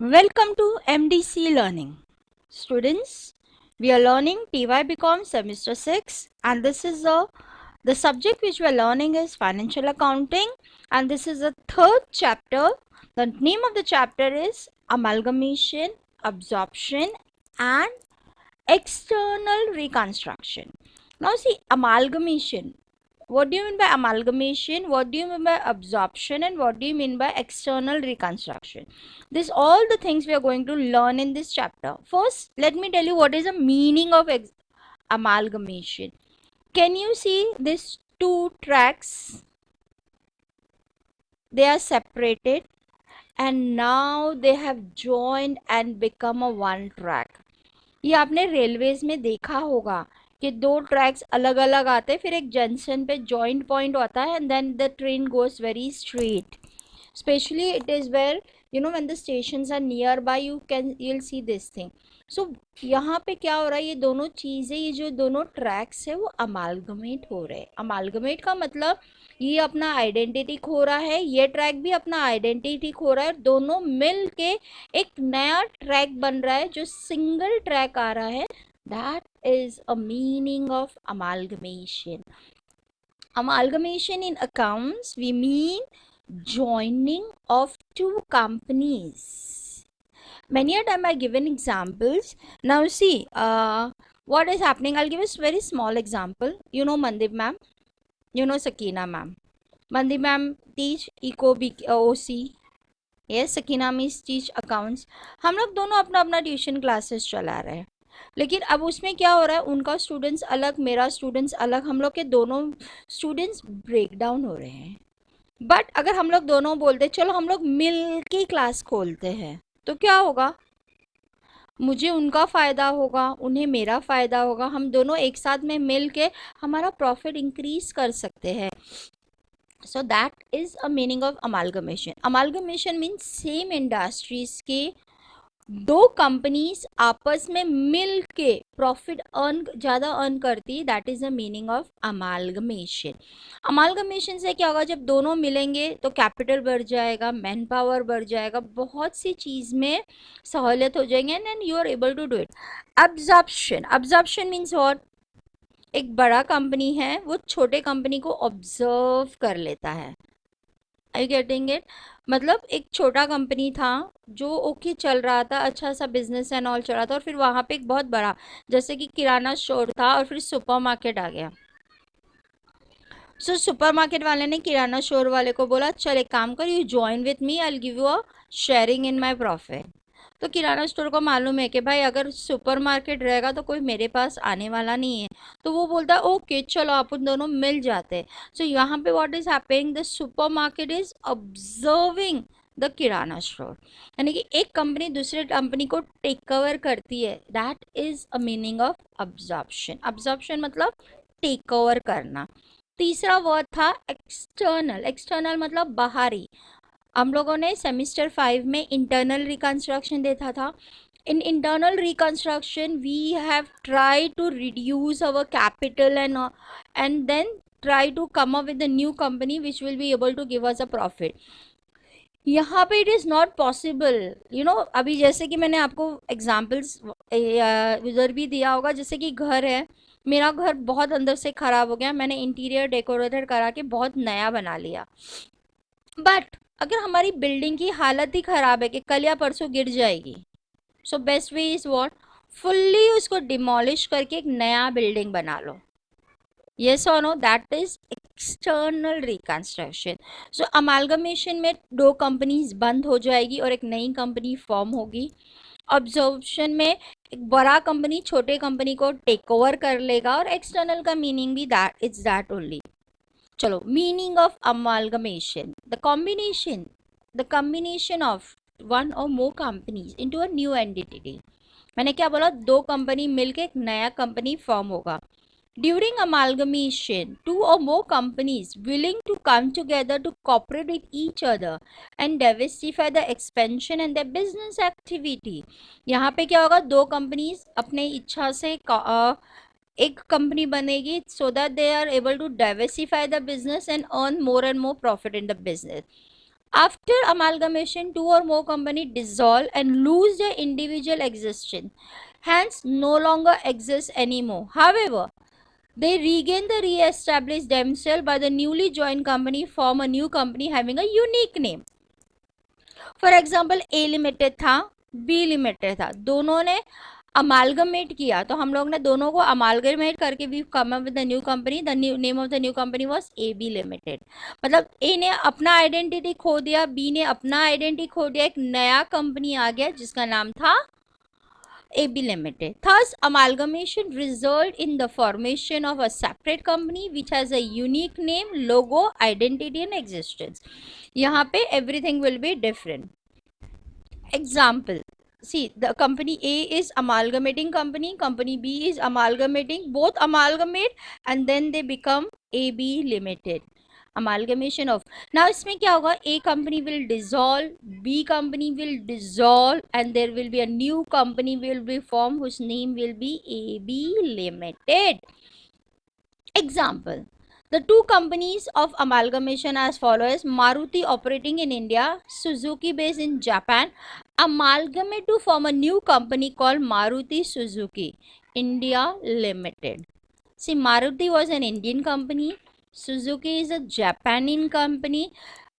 Welcome to MDC Learning. Students, we are learning TY semester 6 and this is the subject which we are learning is financial accounting and this is the third chapter. The name of the chapter is amalgamation, absorption and external reconstruction. Now see amalgamation. What do you mean by amalgamation? What do you mean by absorption? And what do you mean by external reconstruction? This all the things we are going to learn in this chapter. First, let me tell you what is the meaning of amalgamation. Can you see these two tracks? They are separated and now they have joined and become a one track. ये आपने railways में देखा होगा कि दो tracks अलग अलग आते हैं, फिर एक जंक्शन पे जॉइंट पॉइंट होता है and then the train goes very straight. Especially it is where when the stations are nearby you'll see this thing. So यहाँ पे क्या हो रहा है, ये दोनों चीज़ें, ये जो दोनों ट्रैक्स है वो अमालगमेट हो रहे हैं. अमालगमेट का मतलब ये अपना आइडेंटिटी खो रहा है, ये ट्रैक भी अपना आइडेंटिटी खो रहा है, दोनों मिल के एक नया ट्रैक बन रहा है जो सिंगल ट्रैक आ रहा है. That is a meaning of amalgamation. Amalgamation in accounts we mean joining of two companies. Many a time I given examples. Now see what is happening. I'll give a very small example. You know Mandip ma'am, you know Sakina ma'am. Mandip ma'am teach eco OC. Yes, Sakina miss teach accounts. हम लोग दोनों अपना अपना tuition classes चला रहे हैं, लेकिन अब उसमें क्या हो रहा है, उनका स्टूडेंट्स अलग, मेरा स्टूडेंट्स अलग, हम लोग के दोनों स्टूडेंट्स ब्रेक डाउन हो रहे हैं. बट अगर हम लोग दोनों बोलते चलो हम लोग मिल के क्लास खोलते हैं तो क्या होगा, मुझे उनका फ़ायदा होगा, उन्हें मेरा फ़ायदा होगा, हम दोनों एक साथ में मिल के हमारा प्रॉफिट इंक्रीज कर सकते हैं. So that is a meaning of amalgamation. Amalgamation means same industries के दो कंपनीज आपस में मिल के प्रॉफिट ज़्यादा अर्न करती, that is the meaning of amalgamation. Amalgamation से क्या होगा, जब दोनों मिलेंगे तो कैपिटल बढ़ जाएगा, मैन पावर बढ़ जाएगा, बहुत सी चीज़ में सहूलियत हो जाएंगे and you are able to do it. Absorption means what, एक बड़ा कंपनी है वो छोटे कंपनी को ऑब्जर्व कर लेता है. आई यू गेटिंग इट? मतलब एक छोटा कंपनी था जो ओके चल रहा था, अच्छा सा बिजनेस एंड ऑल चल रहा था, और फिर वहाँ पे एक बहुत बड़ा जैसे कि किराना स्टोर था और फिर सुपरमार्केट आ गया. सो सुपरमार्केट वाले ने किराना स्टोर वाले को बोला चल एक काम कर, you join with me, I will give you a sharing in my profit. तो किराना स्टोर को मालूम है कि भाई अगर सुपरमार्केट रहेगा तो कोई मेरे पास आने वाला नहीं है, तो वो बोलता है ओके चलो आप दोनों मिल जाते हैं. सो यहाँ पे what is happening, the supermarket is observing the kirana store, यानी कि एक कंपनी दूसरे कंपनी को टेक ओवर करती है. That is a meaning of absorption. Absorption मतलब टेक ओवर करना. तीसरा वर्ड था एक्सटर्नल. एक्सटर्नल मतलब बाहरी. हम लोगों ने सेमिस्टर 5 में इंटरनल रिकंस्ट्रक्शन देखा था. in internal reconstruction we have tried to reduce our capital and then try to come up with a new company which will be able to give us a profit. यहाँ पे it is not possible. अभी जैसे कि मैंने आपको examples उधर भी दिया होगा, जैसे कि घर है, मेरा घर बहुत अंदर से ख़राब हो गया, मैंने इंटीरियर डेकोरेटेड करा के बहुत नया बना लिया. बट अगर हमारी बिल्डिंग की हालत ही ख़राब है कि कल या परसों गिर जाएगी, so best way is what, fully उसको डिमोलिश करके एक नया बिल्डिंग बना लो. येस और no, that is external reconstruction. So amalgamation में दो कंपनीज बंद हो जाएगी और एक नई कंपनी फॉर्म होगी. ऑब्जर्वेशन में एक बड़ा कंपनी छोटे कंपनी को टेक ओवर कर लेगा, और एक्सटर्नल का मीनिंग भी दैट इट्स दैट ओनली. चलो, meaning of amalgamation, the combination of one or more companies into a new entity. मैंने क्या बोला, दो कंपनी मिलके एक नया कंपनी फॉर्म होगा. During amalgamation, two or more companies willing to come together to cooperate with each other and diversify the expansion and their business activity. यहाँ पे क्या होगा, दो कंपनीज अपने इच्छा से एक कंपनी बनेगी so that they are able to diversify the business and earn more and more profit in the business. After amalgamation, two or more companies dissolve and lose their individual existence, hence no longer exist anymore. However, they regain the re-establish themselves by the newly joined company, form a new company having a unique name. For example, A limited था, B limited था, दोनों ने amalgamate किया, तो हम लोग ने दोनों को अमालगमेट करके we come up with the new company. The new name of the new company was AB limited. मतलब ए ने अपना आइडेंटिटी खो दिया, बी ने अपना आइडेंटिटी खो दिया, एक नया कंपनी आ गया जिसका नाम था AB Limited. Thus, amalgamation result in the formation of a separate company which has a unique name, logo, identity and existence. यहाँ पे everything will be different. Example. See, the company A is amalgamating company, company B is amalgamating, both amalgamate and then they become AB Limited. Amalgamation of. Now इसमें क्या होगा, A company will dissolve, B company will dissolve and there will be a new company will be formed whose name will be AB Limited. Example. The two companies of amalgamation as follows: Maruti operating in India, Suzuki based in Japan, amalgamate to form a new company called Maruti Suzuki India Limited. See, Maruti was an Indian company, Suzuki is a Japanese company.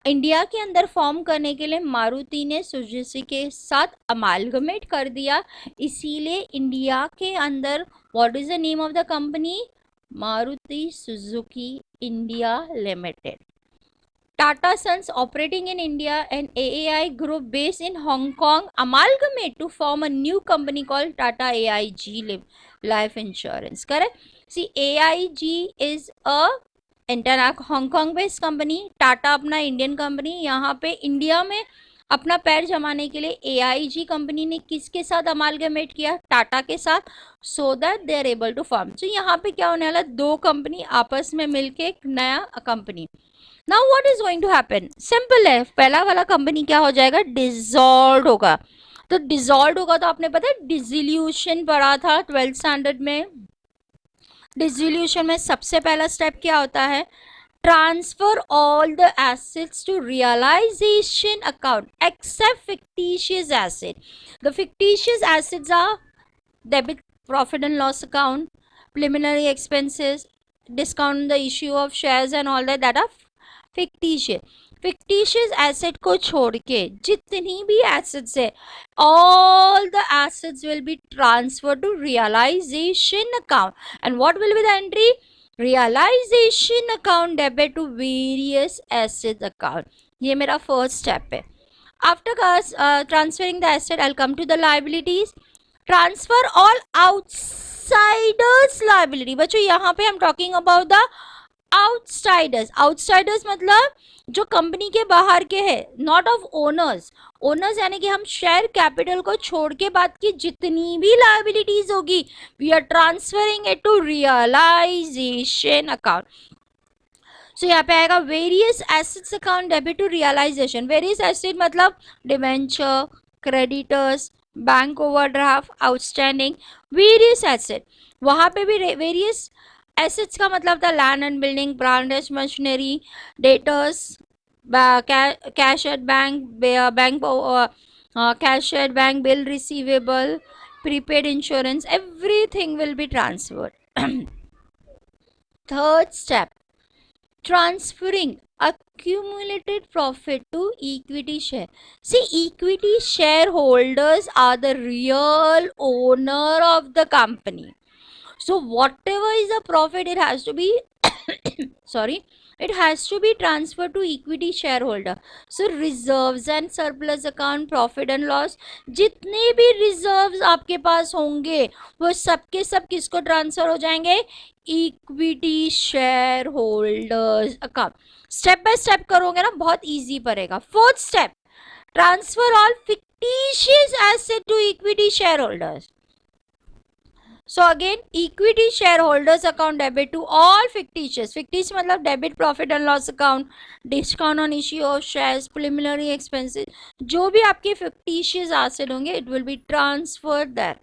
India के अंदर form करने के लिए मारुति ने Suzuki के साथ amalgamate कर दिया, इसीलिए इंडिया के अंदर what is the name of the company? Maruti Suzuki India limited. Tata Sons operating in India and AAI Group based in Hong Kong amalgamate to form a new company called Tata AIG Life Insurance. Correct? See, AIG is a Hong Kong based company, Tata अपना Indian company. यहाँ पे India में अपना पैर जमाने के लिए AIG company ने किसके साथ अमालगमेट किया? टाटा के साथ, so that they are able to form. तो यहाँ पे क्या होने वाला? दो कंपनी आपस में मिलके एक नया company. Now what is going to happen? Simple है, पहला वाला कंपनी क्या हो जाएगा? डिसॉल्व होगा. तो डिसॉल्व होगा तो आपने पता है डिसोल्यूशन पढ़ा था 12th स्टैंडर्ड में. डिसोल्यूशन में सबसे पहला स्टेप क्या होता है? Transfer all the assets to realisation account except fictitious asset. The fictitious assets are debit profit and loss account, preliminary expenses, discount the issue of shares and all that, that are fictitious. Fictitious asset को छोड़ के जितनी भी assets है, all the assets will be transferred to realization account. And what will be the entry? Realization account debit to various assets account. ये मेरा first step है. After transferring the asset, I'll come to the liabilities. Transfer all outsiders liability. बच्चों यहाँ पे हम talking about the outsiders. Outsiders मतलब जो company के बाहर के हैं, नॉट ऑफ ओनर्स. ओनर्स यानी कि हम शेयर कैपिटल को छोड़ के बात की जितनी भी लायबिलिटीज होगी, we are transferring it to realisation account. So यहाँ पे आएगा various assets account debit to realization. Various asset मतलब debenture, creditors, bank overdraft, outstanding, various asset. वहाँ पे भी वेरियस एसेट्स का मतलब था लैंड एंड बिल्डिंग, ब्रांडेज machinery, debtors, cash at bank cash at bank, bill receivable, prepaid insurance, everything will be transferred. Third step, transferring accumulated profit to equity share. See, equity shareholders are the real owner of the company. So whatever is the profit, it has to be sorry, it has to be transferred to equity shareholder. So reserves and surplus account, profit and loss, जितने भी reserves आपके पास होंगे वो सबके सब किसको transfer हो जाएंगे? Equity share holders account. Step by step करोगे ना, बहुत इजी पड़ेगा. Fourth step, transfer all fictitious asset to equity share holders. So again, equity shareholders account debit to all fictitious. Fictitious मतलब debit profit and loss account, discount on issue of shares, preliminary expenses, जो भी आपके fictitious asset होंगे, it will be transferred there.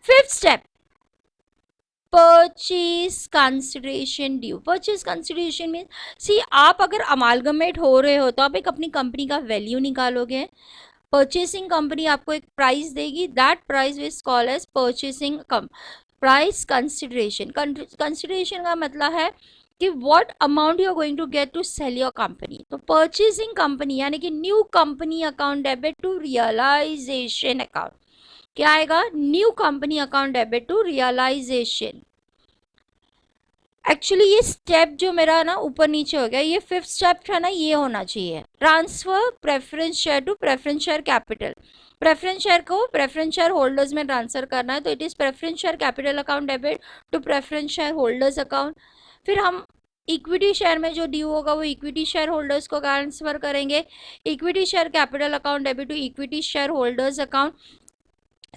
Fifth step, purchase consideration due. Purchase consideration mean, see आप अगर amalgamate हो रहे हो तो आप एक अपनी कंपनी का वैल्यू निकालोगे। परचेसिंग कंपनी आपको एक प्राइस देगी, that price is called as purchasing price consideration. Consideration का मतलब है कि what amount you are going to get to sell your company. तो परचेसिंग कंपनी यानी कि new company account debit to realisation account, क्या आएगा, new company account debit to realisation. Actually ये स्टेप जो मेरा ना ऊपर नीचे हो गया, ये फिफ्थ स्टेप है ना, ये होना चाहिए। Transfer preference share to preference share capital. Preference share को प्रेफरेंस शेयर होल्डर्स में ट्रांसफर करना है, तो it is preference share capital account debit to preference share holders account. फिर हम इक्विटी शेयर में जो ड्यू होगा वो इक्विटी शेयर होल्डर्स को ट्रांसफर करेंगे। Equity share capital account debit to equity share holders account.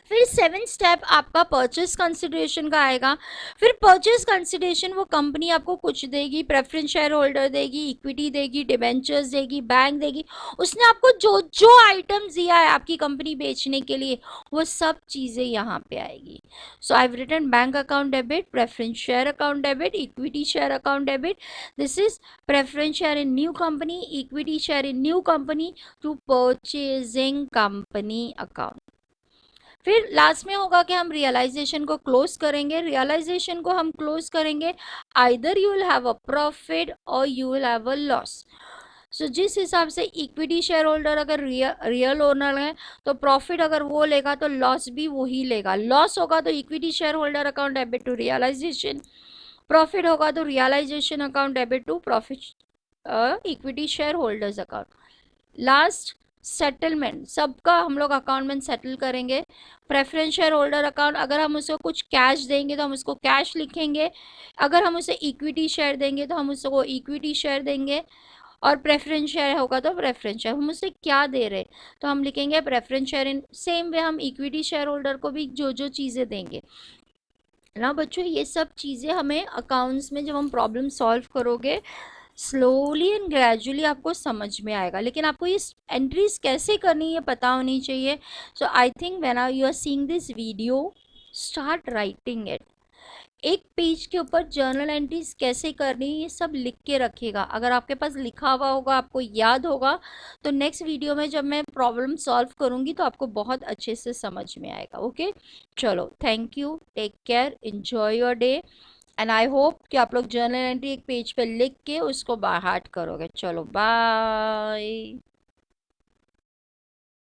फिर सेवन स्टेप आपका परचेस कंसिडरेशन का आएगा। फिर परचेस कंसिडरेशन वो कंपनी आपको कुछ देगी, प्रेफरेंस शेयर होल्डर देगी, इक्विटी देगी, डिबेंचर्स देगी, बैंक देगी। उसने आपको जो जो आइटम्स दिया है आपकी कंपनी बेचने के लिए, वो सब चीज़ें यहाँ पे आएगी। So I have written bank account debit, preference share account debit, equity share account debit. This is preference share in new company, equity share in new company to purchasing company account. फिर last में होगा कि हम realisation को close करेंगे। Realisation को हम close करेंगे, either you will have a profit or you will have a loss. So जिस हिसाब से इक्विटी शेयर होल्डर अगर रियल ओनर है तो प्रॉफिट अगर वो लेगा तो लॉस भी वही लेगा। लॉस होगा तो equity share holder account debit to realisation, profit होगा तो realisation account debit to profit equity share holders account. Last settlement, सबका हम लोग अकाउंट में सेटल करेंगे। प्रेफरेंस शेयर होल्डर अकाउंट, अगर हम उसको कुछ कैश देंगे तो हम उसको कैश लिखेंगे, अगर हम उसे इक्विटी शेयर देंगे तो हम उसको इक्विटी शेयर देंगे, और प्रेफरेंस शेयर होगा तो प्रेफरेंस शेयर। हम उसे क्या दे रहे तो हम लिखेंगे preference share. In same way हम इक्विटी शेयर होल्डर को भी जो जो चीज़ें देंगे ना बच्चों, ये सब चीज़ें हमें अकाउंट्स में जब हम प्रॉब्लम सॉल्व करोगे स्लोली एंड ग्रेजुअली आपको समझ में आएगा। लेकिन आपको ये एंट्रीज कैसे करनी है पता होनी चाहिए। So I think when you are seeing this video, start writing it. एक पेज के ऊपर जर्नल एंट्रीज कैसे करनी है ये सब लिख के रखिएगा। अगर आपके पास लिखा हुआ होगा, आपको याद होगा, तो नेक्स्ट वीडियो में जब मैं प्रॉब्लम सॉल्व करूँगी तो आपको बहुत अच्छे से समझ में आएगा। ओके, चलो, thank you, take care, enjoy your day, and I hope कि आप लोग जर्नल एंट्री एक पेज पे लिख के उसको बाय हार्ट करोगे। चलो, बाय।